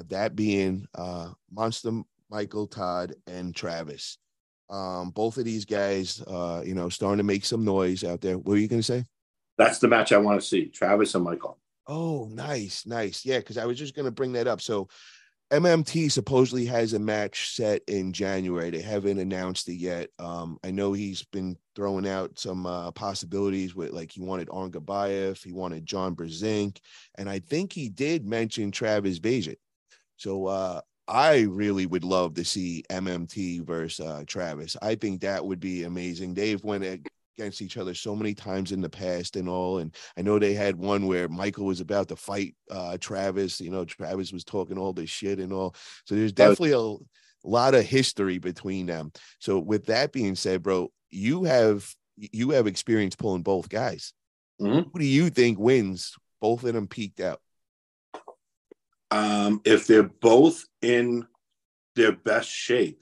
that being Monster Michael, Todd, and Travis. Both of these guys, starting to make some noise out there. What were you going to say? That's the match I want to see, Travis and Michael. Oh, nice. Yeah, because I was just going to bring that up. So MMT supposedly has a match set in January. They haven't announced it yet. I know he's been throwing out some possibilities with, like, he wanted Ongarbayev, he wanted John Brzenk, and I think he did mention Travis Bagent. So I really would love to see MMT versus Travis. I think that would be amazing. They've went against each other so many times in the past and all. And I know they had one where Michael was about to fight Travis. Travis was talking all this shit and all. So there's definitely a lot of history between them. So with that being said, bro, you have experience pulling both guys. Mm-hmm. Who do you think wins? Both of them peaked out. If they're both in their best shape,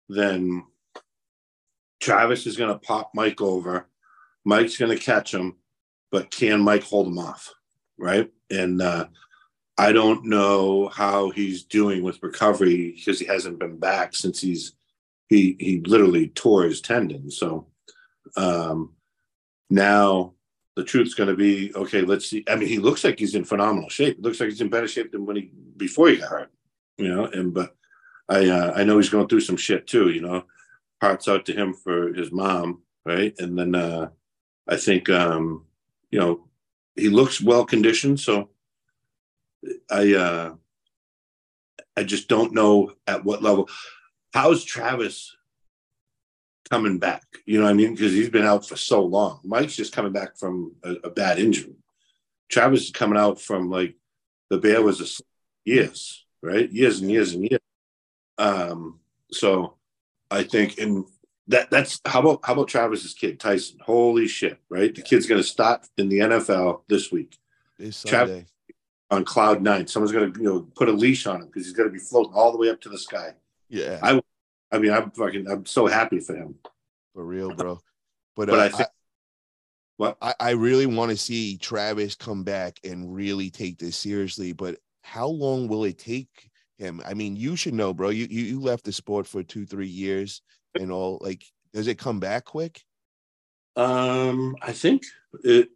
then Travis is going to pop Mike over. Mike's going to catch him, but can Mike hold him off? Right. And I don't know how he's doing with recovery because he hasn't been back since he literally tore his tendon. So now the truth's going to be, okay, let's see. I mean, he looks like he's in phenomenal shape. It looks like he's in better shape than before he got hurt, but I know he's going through some shit too, hearts out to him for his mom. Right. And then I think, he looks well conditioned. So I just don't know at what level. How's Travis coming back? You know what I mean? Because he's been out for so long. Mike's just coming back from a bad injury. Travis is coming out from, like, the bear was years, right? Years and years and years. So I think that's how about Travis's kid, Tyson? Holy shit, right? The kid's going to start in the NFL this week. This Sunday. Travis on cloud 9. Someone's going to put a leash on him because he's going to be floating all the way up to the sky. Yeah. I'm so happy for him. For real, bro. But I think I really want to see Travis come back and really take this seriously. But how long will it take him? I mean, you should know, bro. You left the sport for 2-3 years and all. Like, does it come back quick? I think it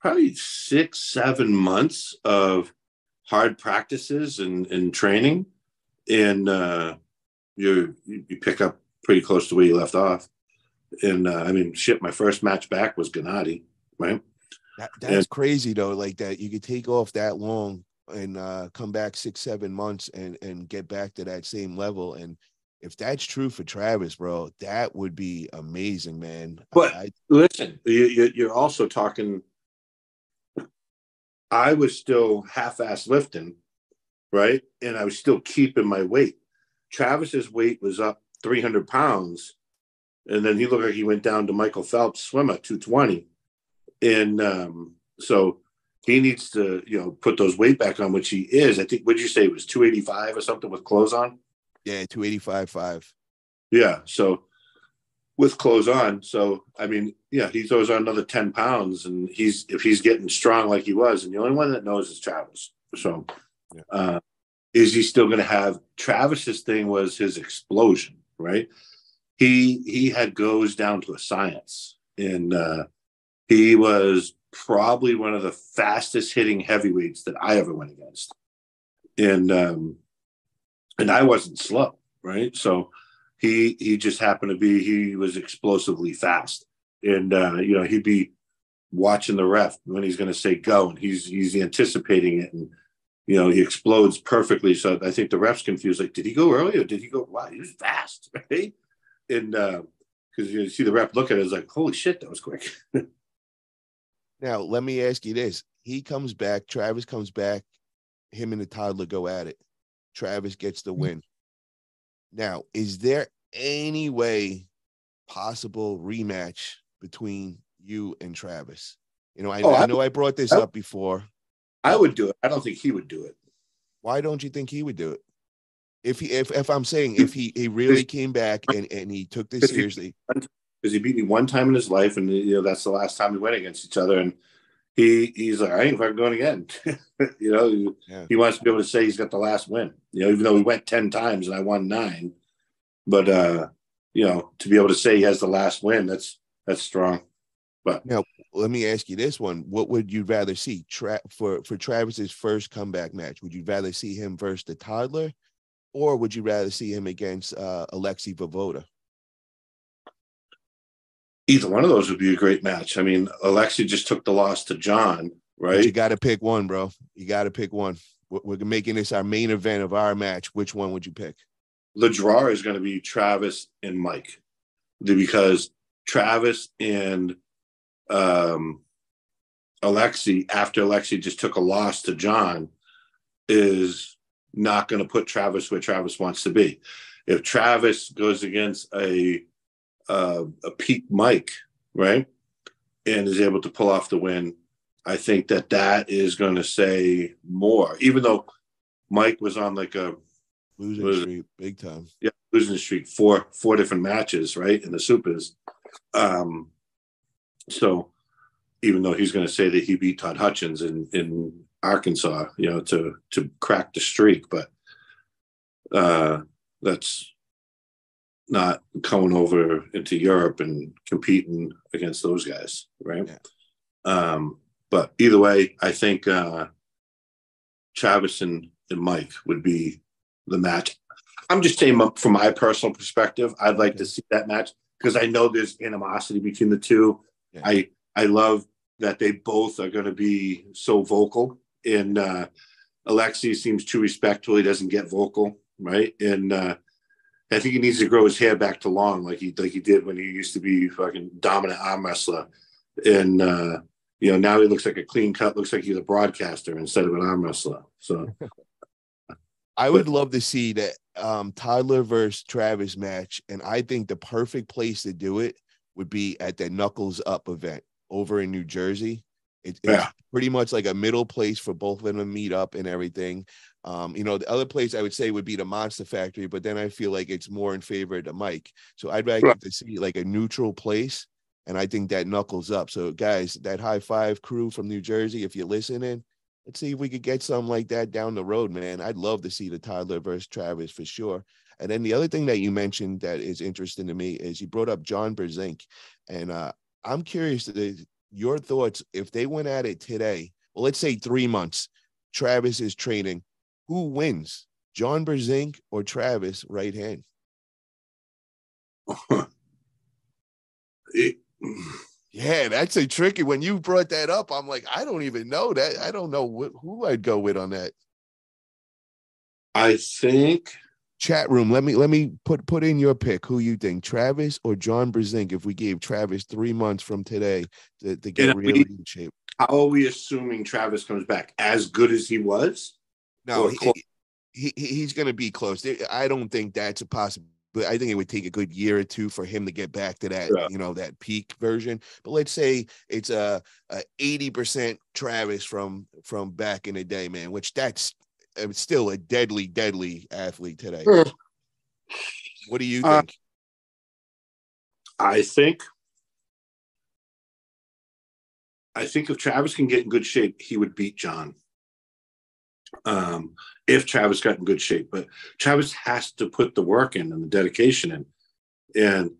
probably 6-7 months of hard practices and training, and you pick up pretty close to where you left off. And my first match back was Gennady, right? That's crazy though. Like, that you could take off that long and come back 6-7 months and get back to that same level. And if that's true for Travis, bro, that would be amazing, man. But listen, you're also talking. I was still half-ass lifting, right? And I was still keeping my weight. Travis's weight was up 300 pounds. And then he looked like he went down to Michael Phelps swimmer, 220. And so he needs to, put those weight back on, which he is. I think, what'd you say, it was 285 or something with clothes on? Yeah, 285.5. Yeah, so with clothes on. So, he throws on another 10 pounds, and if he's getting strong like he was, and the only one that knows is Travis. So is he still going to have – Travis's thing was his explosion, right? He had goes down to a science, and he was probably one of the fastest hitting heavyweights that I ever went against. And I wasn't slow, right? So he just happened to be, he was explosively fast. And, he'd be watching the ref when he's going to say go, and he's anticipating it. And, he explodes perfectly. So I think the ref's confused, like, did he go early or did he go? Wow, he was fast, right? And because you see the rep look at it, it's like, holy shit, that was quick. Now, let me ask you this. He comes back, Travis comes back, him and the toddler go at it. Travis gets the win. Now, is there any way possible rematch between you and Travis? I know I brought this up before. I would do it. I don't think he would do it. Why don't you think he would do it? If I'm saying if he really came back and he took this seriously. Because he beat me one time in his life, and that's the last time we went against each other. And he's like, I ain't fucking going again. He wants to be able to say he's got the last win. Even though he went 10 times and I won 9, but to be able to say he has the last win, that's strong. But now, let me ask you this one: what would you rather see for Travis's first comeback match? Would you rather see him versus the toddler, or would you rather see him against Alexei Vovoda? Either one of those would be a great match. I mean, Alexei just took the loss to John, right? But you got to pick one, bro. You got to pick one. We're making this our main event of our match. Which one would you pick? The draw is going to be Travis and Mike, because Travis and Alexei, after Alexei just took a loss to John, is not going to put Travis where Travis wants to be. If Travis goes against a peak Mike, right, and is able to pull off the win, I think that is going to say more. Even though Mike was on like a losing streak, big time. Yeah, losing streak, four different matches, right, in the supers. So even though he's going to say that he beat Todd Hutchins in Arkansas, to crack the streak, but that's not coming over into Europe and competing against those guys, right? Yeah. But either way, I think Travis and Mike would be the match. I'm just saying from my personal perspective, I'd like to see that match because I know there's animosity between the two. Yeah. I love that they both are going to be so vocal, and Alexei seems too respectful. He doesn't get vocal, right? And I think he needs to grow his hair back to long, like he did when he used to be fucking dominant arm wrestler. And now he looks like a clean cut, looks like he's a broadcaster instead of an arm wrestler. So I would love to see that Toddler versus Travis match, and I think the perfect place to do it would be at the Knuckles Up event over in New Jersey. It's pretty much like a middle place for both of them to meet up and everything. The other place I would say would be the Monster Factory, but then I feel like it's more in favor of the Mike. So I'd like to see like a neutral place, and I think that Knuckles Up. So guys, that High Five crew from New Jersey, if you're listening, let's see if we could get something like that down the road, man. I'd love to see the Toddler versus Travis for sure. And then the other thing that you mentioned that is interesting to me is you brought up John Brzenk. And I'm curious your thoughts if they went at it today. Well, let's say 3 months, Travis is training. Who wins, John Brzenk or Travis right hand? Yeah, that's a tricky. When you brought that up, I'm like, I don't even know that. I don't know who I'd go with on that. I think chat room. Let me put in your pick. Who you think, Travis or John Brzenk? If we gave Travis 3 months from today to get really in shape. How are we assuming Travis comes back as good as he was? No, he's going to be close. I don't think that's a possibility. But I think it would take a good year or two for him to get back to that, that peak version. But let's say it's a 80% Travis from back in the day, man, which that's still a deadly athlete today. What do you think? I think if Travis can get in good shape, he would beat John. If Travis got in good shape, but Travis has to put the work in and the dedication in. And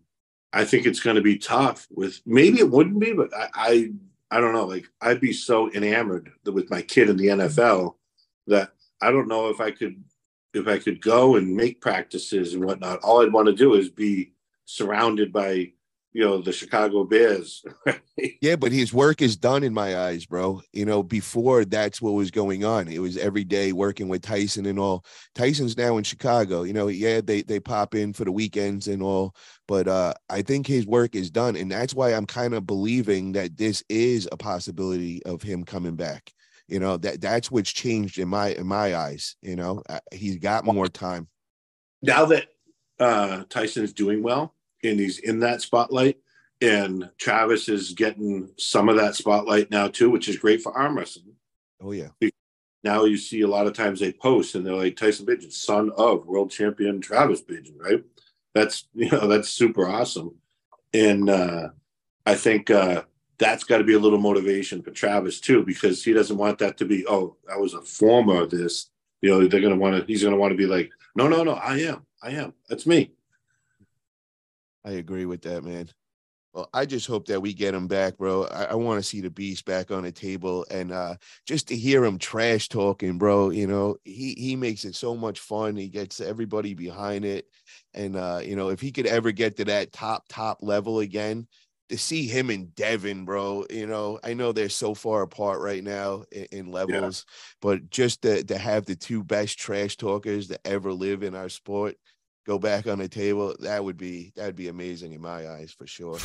I think it's going to be tough maybe it wouldn't be, but I don't know. Like I'd be so enamored with my kid in the NFL that I don't know if I could go and make practices and whatnot. All I'd want to do is be surrounded by, the Chicago Bears. Yeah, but his work is done in my eyes, bro. Before that's what was going on. It was every day working with Tyson and all. Tyson's now in Chicago. They pop in for the weekends and all. But I think his work is done. And that's why I'm kind of believing that this is a possibility of him coming back. That's what's changed in my eyes. He's got more time. Now that Tyson is doing well, and he's in that spotlight, and Travis is getting some of that spotlight now too, which is great for arm wrestling. Oh yeah. Now you see a lot of times they post and they're like Tyson Bagent, son of world champion Travis Bagent, right? That's super awesome. And I think that's got to be a little motivation for Travis too, because he doesn't want that to be, oh, I was a former of this. You know, they're gonna want to. He's gonna want to be like, no, I am. That's me. I agree with that, man. Well, I just hope that we get him back, bro. I want to see the beast back on the table, and just to hear him trash talking, bro. You know, he makes it so much fun. He gets everybody behind it, and you know, if he could ever get to that top level again, to see him and Devin, bro. You know, I know they're so far apart right now in levels, but just to have the two best trash talkers to ever live in our sport go back on the table, that'd be amazing in my eyes for sure.